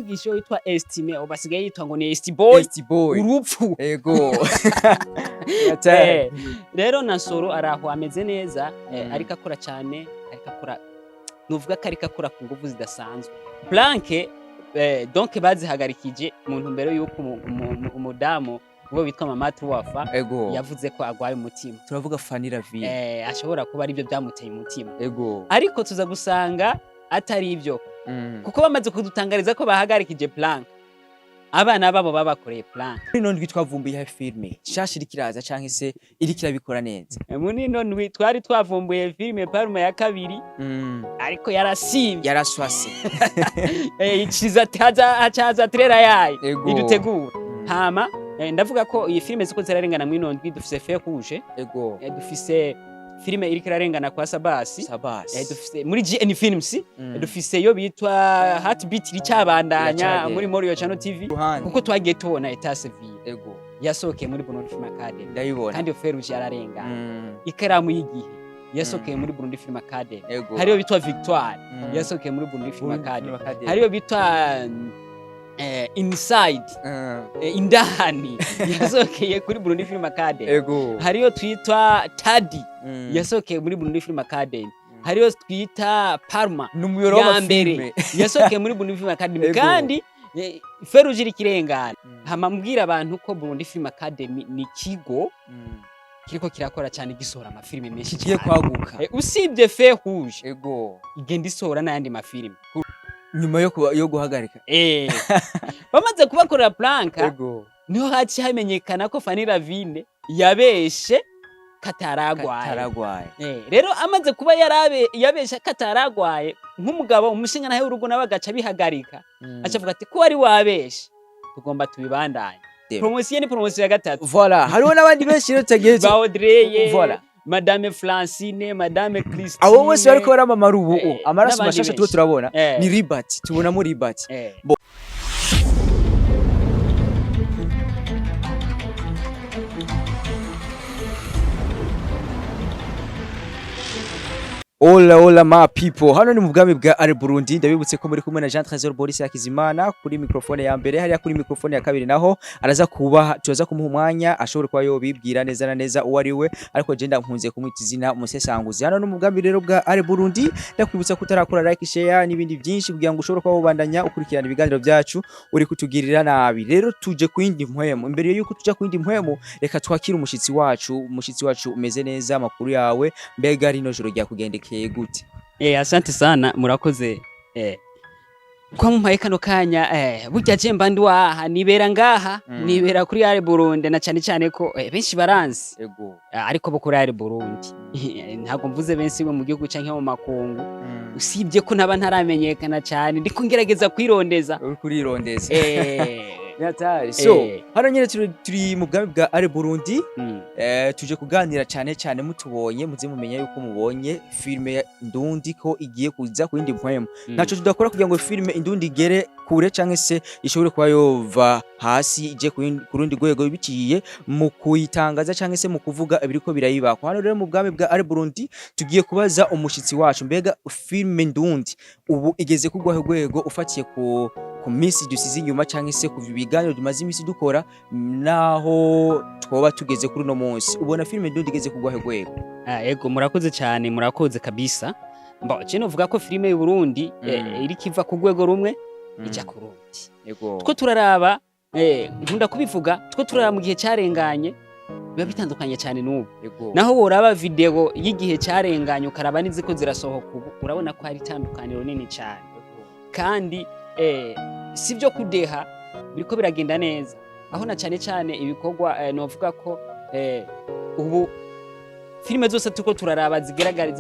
Umugisha witwa Estime ubu basigaye yitwa ngo ni Estiboy Estiboy. urupfu. Ego. Eh, rero Nasoro araho ameze neza ariko akora cyane, ariko akora nuvuga ko ariko akora ku nguvu zidasanzwe. Blanke donc bazihagarikije mu ntumbero yuko umudamu uwo witwa Mama Truwafa Ego. yavuze ko agwaye umutima. Turavuga Fanny Ravine. Ashobora kuba ari byo byamuteye umutima. Ego. Ariko tuza gusanga atari ibyo. Kuko bamaze kudutangariza ko bahagarikije Blanke. Abana babo babakoreye Blanke. Nino ndwi twavumbuye ha filme. Shasha irikiraza canke se irikirabikora neza. Munino ndwi twari twavumbuye filme Palma ya kabiri. Ariko yarasivye. Yaraswase. Ikiza hacaza trailer yayo. Ego. Idutegura. Hama ndavuga ko iyi filme ziko zirarengana mwino ndwi dufise Feu Rouge. Ego. Dufise filme iriko irarengana kwa Sabasi. Sabasi. Dufise muri GN Films. Dufise yo bitwa Heartbeat ricabandanya muri Morio Channel TV. Kuko twagiye tubona Etat Civil. Ego. Yasokeye muri Burundi Film Academy. Ndayibona. Kandi Feu Rouge yararengana. Ikaramu y'igihe yasokeye muri Burundi Film Academy. Hariyo bitwa Victoire yasokeye muri Burundi Film Academy. Hariyo bitwa Inside indahani yasokeye kuri Burundi Film Academy. Ego. Hariyo twitwa Tadi yasokeye muri Burundi Film Academy. Hariyo twita Parma numuyoro wa mbere yasokeye muri Burundi Film Academy. Kandi Feu Rouge irikirengana. Hama mbwira abantu ko Burundi Film Academy ni kigo kiriko kirakora cyane gisohora amafilme menshi kigiye kwaguka. Usibye Feu Rouge. Ego. Igenda isohora n'ayandi mafilme. Nyuma yo guhagarika. Bamaze kubakorera Blanke. Ego. Niho haci hamenyekana ko Fanny Ravine yabeshe kataragwaye. Rero amaze kuba yabeshe kataragwaye nk'umugabo umushinga nahe urugo nabagaca bihagarika. Acavuga ati ko wari wabeshe tugomba tubibandanye. Promotion ni promotion ya gatatu. Voilà, hariho nabandi benshi rero tagiye. Ba Audrey. Voilà. Madame Francine, Madame Christine. Abo bose bariko baramamara ubu amaraso mashasha tubo turabona ni Ribat, tubona muri Ribat. Hola ma people, hano ni mu bwami bwa Ari Burundi. Ndabibutse ko muri kumwe na Jean Trésor Boris Hakizimana kuri microphone ya mbere, hariya kuri microphone ya kabiri naho araza tuza kumuha umwanya ashobora kuba yobibwira neza na neza uwo ari we, ariko je nkunze kumwita izina umusesanguzi. Hano ni mu bwami rero bwa Ari Burundi. Ndakwibutsa kutarakora like, share n'ibindi byinshi kugira ngo ushobore kuba ubandanya ukurikirana ibiganiro byacu uri kutugirira nabi. Rero tuje kwindi mpwemo. Imbere yuko tuja kwindi mpwemo, reka twakira umushitsi wacu umeze neza, makuru yawe mbega rino joro rya kugendekeye gute? Asante sana, murakoze. Kwa mumpaye kano kanya burya je mbandi waha nibera ngaha nibera kuri Ari Burundi na cyane ko benshi baranzi. Ego. Ariko bo kuri Ari Burundi ntago mvuze benshi bo mu gihugu canke mu makungu. Usibye ko naba ntaramenyekana cyane ndiko ngerageza kwirondeza. Uri kurirondeza. Yatari. So, hano nyine turi mu bwami bwa Ari Burundi. Tuje kuganira cyane mutubonye muze mumenya yuko mubonye filme ya Ndundi ko igiye kuza ku yindi mpwemo. Naco tudakora kugira ngo filme Indundi igere kure canke se ishobore kuba yova hasi ije ku rundi rwego biciye mu kuyitangaza canke se mu kuvuga ibiriko birayibako. Hano rero mu bwami bwa Ari Burundi tugiye kubaza umushitsi wacu mbega filme Ndundi ubu igeze ku rwego ufatiye ku misi dusize inyuma canke se ku biganiro dumaze imisi dukora naho twoba tugeze kuri no munsi. Ubona filme Ndundi igeze ku rwego. Ego murakoze cyane, murakoze kabisa. Mba cyo vuga ko filme y'u Burundi iri kiva ku rwego rumwe ija ku rundi. Ego. Two turaraba nkunda kubivuga, two turaraba mu gihe cyarenganye biba bitandukanye cyane n'ubu. Naho woraba video y'igihe cyarenganye ukaraba niziko zirasohoka ubu urabona ko hari tandukaniro nini cyane. Kandi sivyo kudeha biriko biragenda neza. Aho na cyane ibikorwa novuga ko ubu filme zose tuko turaraba zigaragara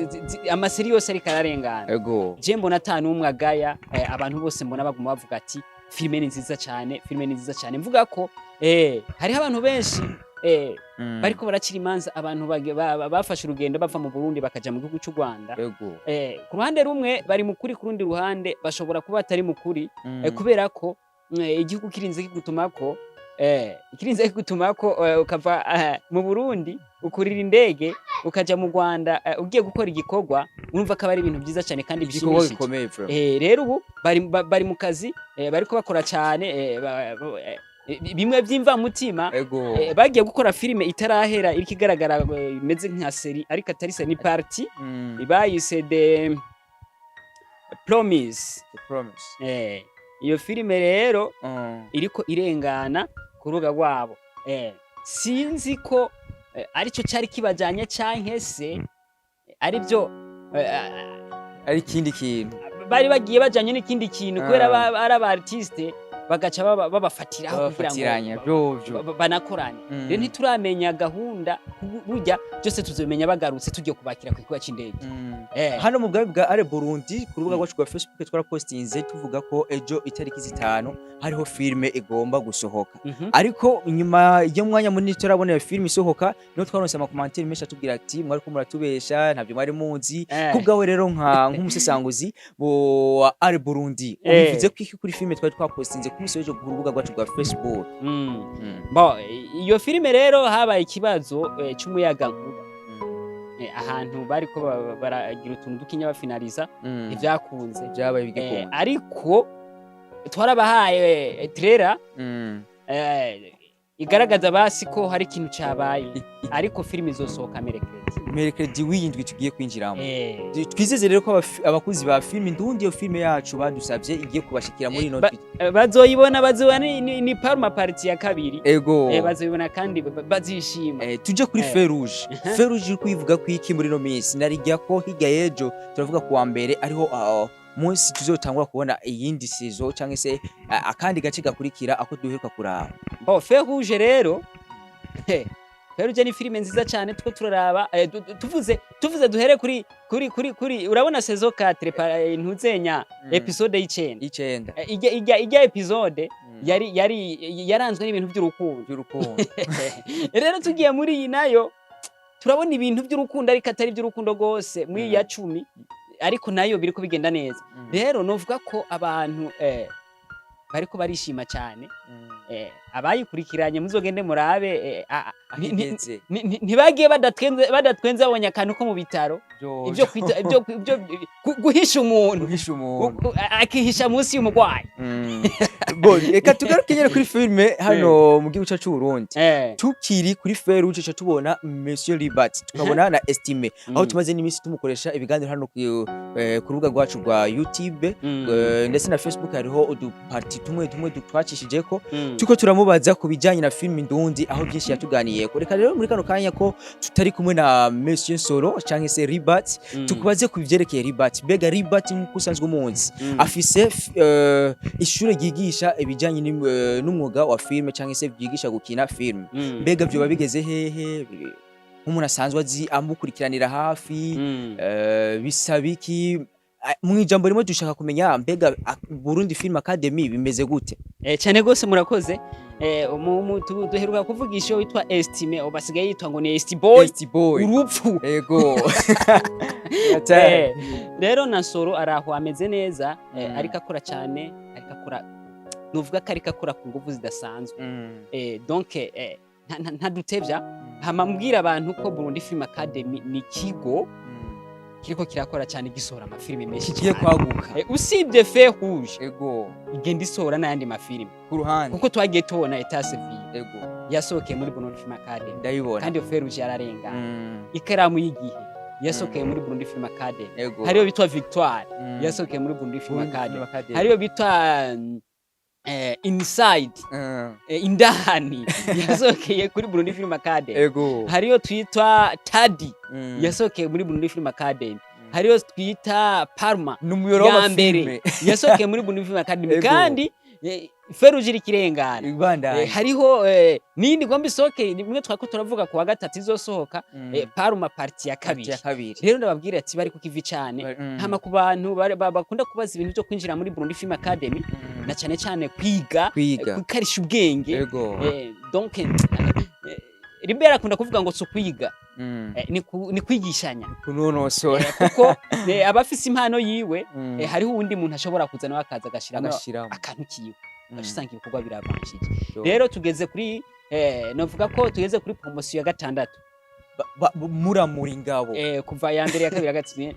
amaseri yose ari kararengana. Ego. Je mbona atanu umwe agaya abantu bose mbona baguma bavuga ati filme ni nziza cyane, mvuga ko hari abantu benshi bariko barakira imanza abantu bafashe urugendo bava mu Burundi bakaja mu gihugu cy'u Rwanda. Ku ruhande rumwe bari mukuri, ku rundi ruhande bashobora kuba atari mukuri kubera ko igihugu kirinze kigutumako ikirinze kugutumako ukava mu Burundi ukurira indege ukaja mu Rwanda ugiye gukora igikorwa urumva ko ari ibintu byiza cyane kandi bishimishije. Rero ubu bari mu kazi bariko bakora cyane bimwe by'imvamutima bagiye gukora filime itarahera iriko igaragara imeze nka seri ariko atari seri ni party bayise The Promise. Iyo filime rero iriko irengana ku rubuga rwabo. Sinzi ko aricyo cyari kibajanye canke se aribyo ari ikindi kintu bari bagiye bajanye n'ikindi kintu kubera ari aba artiste bagaca babafatiraho kugira ngo banakoranye. Rero ntituramenya gahunda burya byose tuzomenya bagarutse tugiye kubakira ku kibuga c'indege. Hano mu bwawe bwa Ale Burundi ku rubuga rwacu rwa Facebook twarapostinze tuvuga ko ejo itariki 5 hariho filme igomba gusohoka. Ariko nyuma y'umwanya munini turabona iyo filme isohoka no twaronse amakomantere menshi atubwira ati mwari ko muratubesha ntabyo mwari munzi. Kubgawe rero nk'umusesanguzi bo Ale Burundi ubivuze ko iki kuri filme twari twapostinze kumusoje ku rubuga rwacu rwa Facebook. Iyo filme rero habaye ikibazo cy'umuyaga nkuba. Ahantu bariko baragira utuntu dukinya bafinaliza ivyakunze byabaye bigekunda. Ariko twarabahaye trailer igaragaza basi ko hari ikintu cyabaye ariko filime izosohoka Mercredi w'indwi tugiye kwinjiramo. Twizeze rero ko abakuzi ba filime Ndundi iyo filime yacu badusabye igiye kubashikira muri ino bazoyibona ni Parma party ya kabiri. Bazoyibona kandi bazishima. Tuje kuri Ferouge. Ferouge uri kuyivuga ku iki muri no minsi narijya ko higa yejo turavuga ku wa mbere ariho munsi tuzotangura kubona iyindi season cyangwa se akandi gace gakurikira ako duheruka kuraba. Ferouge rero Ferouge ni filime nziza cyane two turaraba tuvuze duhere kuri urabona saison 4 ntuzenya episode y'icenda ijya episode yaranzwe n'ibintu by'urukundo. Rero tugiye muri iyi nayo turabona ibintu by'urukundo ariko atari by'urukundo gose muri ya 10 ariko nayo biriko bigenda neza. Rero novuga ko abantu bariko barishima cyane. Abayikurikiranye muzogende murabe ntibagiye badatwenze babonye akantu ko mu bitaro ibyo guhisha umuntu akihisha munsi y'umugwayi. Reka tugaruke nyine kuri filme hano mu gihugu cyacu Burundi. Tukiri kuri Ferouge cyo tubona Monsieur Libat tukabona na Estime aho tumaze n'imisi tumukoresha ibiganiro hano ku rubuga rwacu rwa YouTube ndetse na Facebook hariho uduparti tumwe twacishije ko tuko turamubaza ku bijyanye na filme Ndundi aho byinshi yatuganiye ko. Reka rero muri kano kanya ko tutari kumwe na Monsieur Solo cyangwa se Libat tukubaze ku byerekeye Libat. Bega Libat nk'usanzwe umunsi afise ishure ryigisha ibijyanye n'umwuga wa filme cyangwa se byigisha gukina filme. Bega byo babigeze hehe nk'umuntu asanzwe azi amukurikiranira hafi bisabiki mu ijambo rimwe dushaka kumenya mbega Burundi Film Academy bimeze gute? Cyane gose murakoze. Duheruka kuvugisha witwa Estime basigaye yitwa ngo ni Estiboy urupfu. Rero Nasoro araho ameze neza ariko akora cyane ariko akora nuvuga ko ariko akora ku nguvu zidasanzwe. Donc ntadutevya hamambwira abantu ko Burundi Film Academy ni kigo kiriko kirakora cyane gisohora amafilime menshi kigiye kwaguka. Usibye Ferouge igenda isohora n'ayandi mafilime ku ruhande kuko twagiye tubona Etat Civil yasohokeye muri Burundi Film Academy ndabibona kandi Ferouge yararenga. Ikaramu y'igihe yasohokeye muri Burundi Film Academy. Hariyo bitwa Victoire yasohokeye muri Burundi Film Academy. Hariyo bitwa Inside indani yasohokeye kuri Burundi Film Academy. Hariyo twitwa Tadi yasohokeye muri Burundi Film Academy. Hariyo twita Parma ya mbere yasohokeye muri Burundi Film Academy. Kandi Ferouge iri kirengana. Hariho nindi gombi soke nimwe twako turavuga ku wa gatatu izosohoka Parma party ya kabiri. Rero ndababwira ati bari kukivi cyane hama ku bantu bakunda kubaza ibintu byo kwinjira muri Burundi Film Academy na cyane kwiga kukarisha ubwenge. Donc Ribera akunda kuvuga ngo so kwiga ni kwigishanya kunonosora kuko abafise impano yiwe hariho uwundi muntu ashobora kuzana wakaza gashira akantu kiwe. usanga ibikorwa biravanshije. Rero tugeze kuri novuga ko tugeze kuri promotion ya gatandatu muramura ingabo kuva ya mbere ya kabiri ya gatatu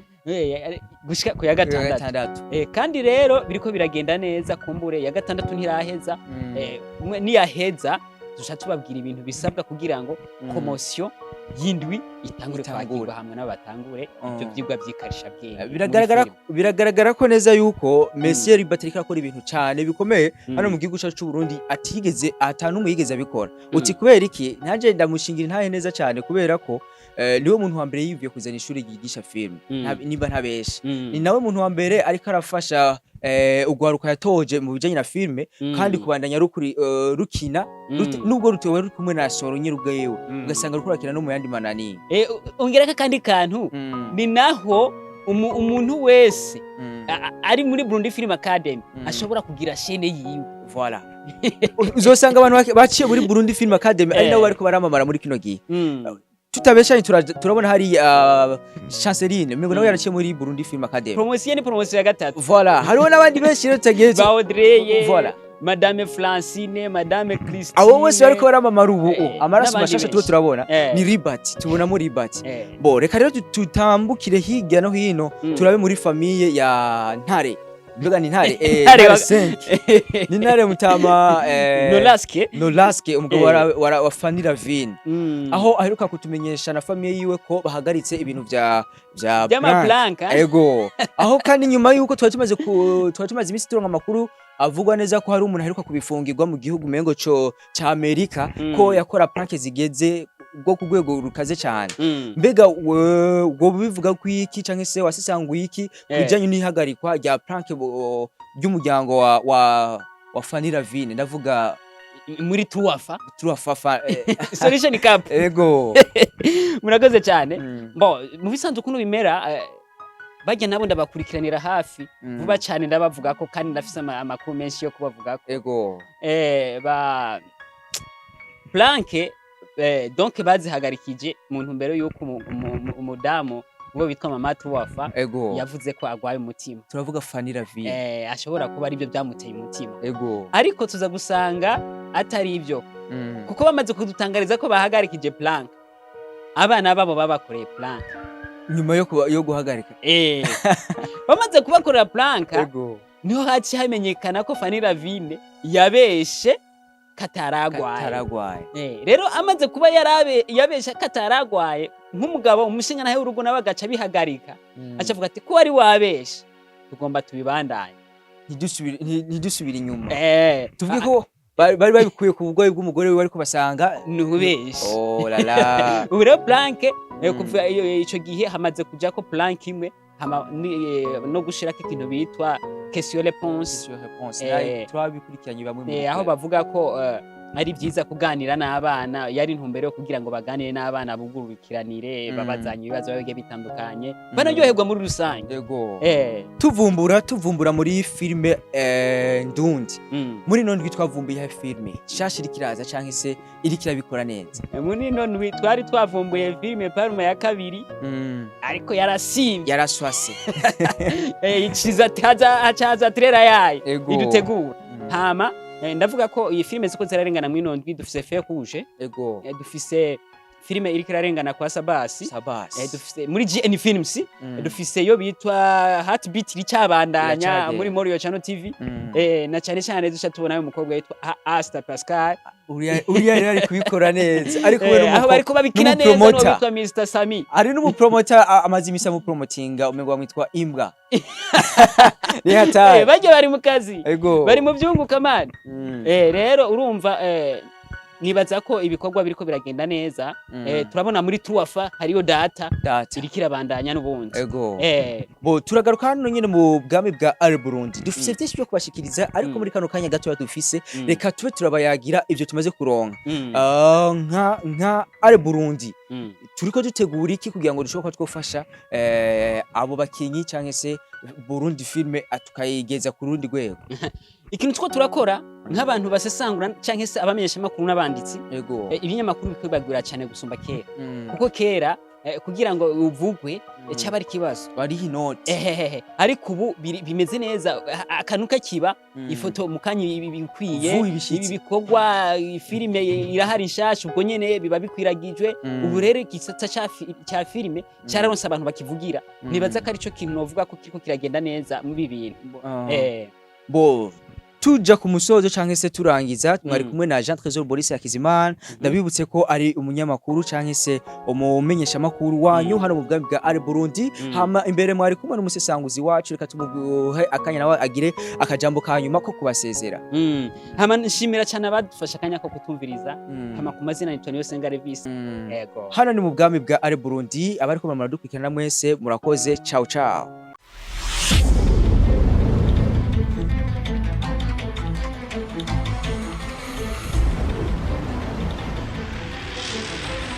gushika ku ya gatandatu. Kandi rero biriko biragenda neza, kumbure ya gatandatu ntiraheza, niyaheza duca tubabwira ibintu bisabwa kugira ngo promotion yindwi itangure kwagirwa hamwe n'abatangure ibyo vyigwa vyikarisha bwenge. Biragaragara ko neza yuko Messier Libat ariko akora ibintu cyane bikomeye hano mu gihugu cyacu cy'u Burundi atigeze atanumwe yigeze abikora. Uti kubera iki? Ntaje ndamushingira ntahe neza cyane kubera ko niwe muntu wa mbere yivuye kuzana ishuri ryigisha film, niba ntabeshe ni nawe muntu wa mbere ariko arafasha ugwaruka yatoje mu bijanye na filme kandi kubandanya rukina nubwo rutewe ruri kumwe na Soro Nyirugayewe ugasanga rukurakina no mu yandi manani. Ongereka kandi kantu ni naho umuntu wese ari muri Burundi Film Academy ashobora kugira chaîne yiwe. Voilà. Uzosanga abantu baciye muri Burundi Film Academy ari nabo bariko baramamara muri kino gihe. Tutabeshanye turabona hari Chanceline mego nawe yaraciye muri Burundi Film Academy. Promotion ni promotion ya gatatu. Voilà. Hariho nabandi benshi rero tageze. Baudreye. Voilà. Madame Francine, Madame Christine. Abo bose bariko baramamara ubu. Amaraso mashasha tuko turabona ni Libat, tubona muri Libat. Bo reka rero tutambukire hirya no hino turabe muri famille ya Ntare. Mbega ni Ntare ni Ntare Mutama Nolaske umugabo wa Fanny Ravine aho aheruka kutumenyesha na famille yiwe ko bahagaritse ibintu vya Blanca. Ego aho kandi nyuma yuko tumaze imisi turonka amakuru avugwa neza ko hari umuntu aheruka kubifungirwa mu gihugu mengo ca Amerika ko yakora prank zigeze bwo ku rwego rukaze cyane. Mbega ubwo bivuga ko iki canke se wasisanguye iki kujanye n'ihagarikwa rya prank ry'umuryango wa Fanny Ravine, ndavuga muri Truafa Solution Cup. Ego murakoze cyane. Bo mu bisanzwe kuno bimera bajya nabo ndabakurikiranira hafi vuba cyane, ndabavuga ko kandi ndafise amakuru menshi yo kubavuga ko. Ego ba Blanque donc bazihagarikije mu ntumbero yuko umudamu ngo bitwa Mama Truafa yavuze ko agwaye umutima. Turavuga Fanny Ravine ashobora kuba ari byo byamuteye umutima. Ego Ariko tuza gusanga atari ibyo kuko bamaze kudutangariza ko bahagarikije Blanque, abana babo babakoreye Blanque nyuma yo guhagarika. Bamaze kubakorera Blanque niho haci hamenyekana ko Fanny Ravine yabeshe kataragwaye. Rero amaze kuba yabesha kataragwaye nk'umugabo umushinga nahe urugo nabagaca bihagarika acavuga ati ko wari wabesha tugomba tubibandanye ntidusubira inyuma. Tuvuge ko bari babikuye ku bugoye bw'umugore we bariko basanga nubesha. Oh la la. Ure Blanque kuva ico gihe hamaze kuja ko Blanque imwe no gushirako ikintu bitwa question réponse. Turabikurikiranye bamwe aho bavuga ko ari byiza kuganira n'abana, yari intumbero yo kugira ngo baganire n'abana bugurukiranire babazanye ibibazo bigiye bitandukanye banaryoherwa muri rusange. Yego tuvumbura muri filme Ndundi muri none twavumbuye ha filme shashi rikiraza canke se irikira bikora neza. Muri none twari twavumbuye filme Parma ya kabiri ariko yaraswase ikiza haza trailer yayo idutegura hama ndavuga ko iyi filme ziko zirarengana muri nondwi dufise Feu Rouge. Dufise filme iriko irarengana kwa Sabasi. Dufise muri GN Films dufise yo bitwa Heartbeat ricabandanya muri Morio Channel TV. Na cyane cyane dusha tubona yo mukobwa yitwa Asta Pascal uriya ari kubikora neza ariko we aho bariko babikina neza no bitwa Mr Sami ari n'umupromoter amazi imisa mu promotinga umego wamwitwa Imbwa. Bajye bari mu kazi bari mu byunguka man. Rero urumva nibaza ko ibikorwa biriko biragenda neza. Turabona muri Truafa hariyo data irikira bandanya n'ubundi. Bo turagaruka hano nyine mu bwami bwa Al Burundi dufise byinshi byo kubashikiriza ariko muri kano kanya gato dufise reka tube turabayagira ibyo tumaze kuronka nka Al Burundi. Turiko dutegura iki kugira ngo dushoboka twofasha abo bakinyi canke se Burundi filme atukayigeza ku rundi rwego. Ikintu two turakora nk'abantu basesangura canke se abamenyesha makuru n'abanditsi ibinyamakuru bikobagura cyane gusumba kera kuko kera kugira ngo uvugwe cyaba ari kibazo bariho inoti ariko ubu bimeze neza akantu kakiba ifoto mukanya bikwiye ibi bikorwa filime irahari nshasha ubwo nyene biba bikwiragijwe ubu rero igisata cya filime cyararonse abantu bakivugira nibaza ko ari cyo kintu novuga ko kiriko kiragenda neza mu bibintu bo tuja ku musozo canke se turangiza mwari kumwe na Jean Trésor Boris Hakizimana ndabibutse ko ari umunyamakuru canke se umumenyesha makuru wanyu hano mu bwami bwa Ari Burundi hama imbere mwari kumwe n'umusesanguzi wacu reka tumuhe akanya nawe agire akajambo kanyuma ko kubasezera hama nshimira cyane abadufasha akanya ko kutumviriza hama ku mazina ni Tonio Senga Levis yego hano ni mu bwami bwa Ari Burundi abariko baradukurikirana mwese murakoze ciao ciao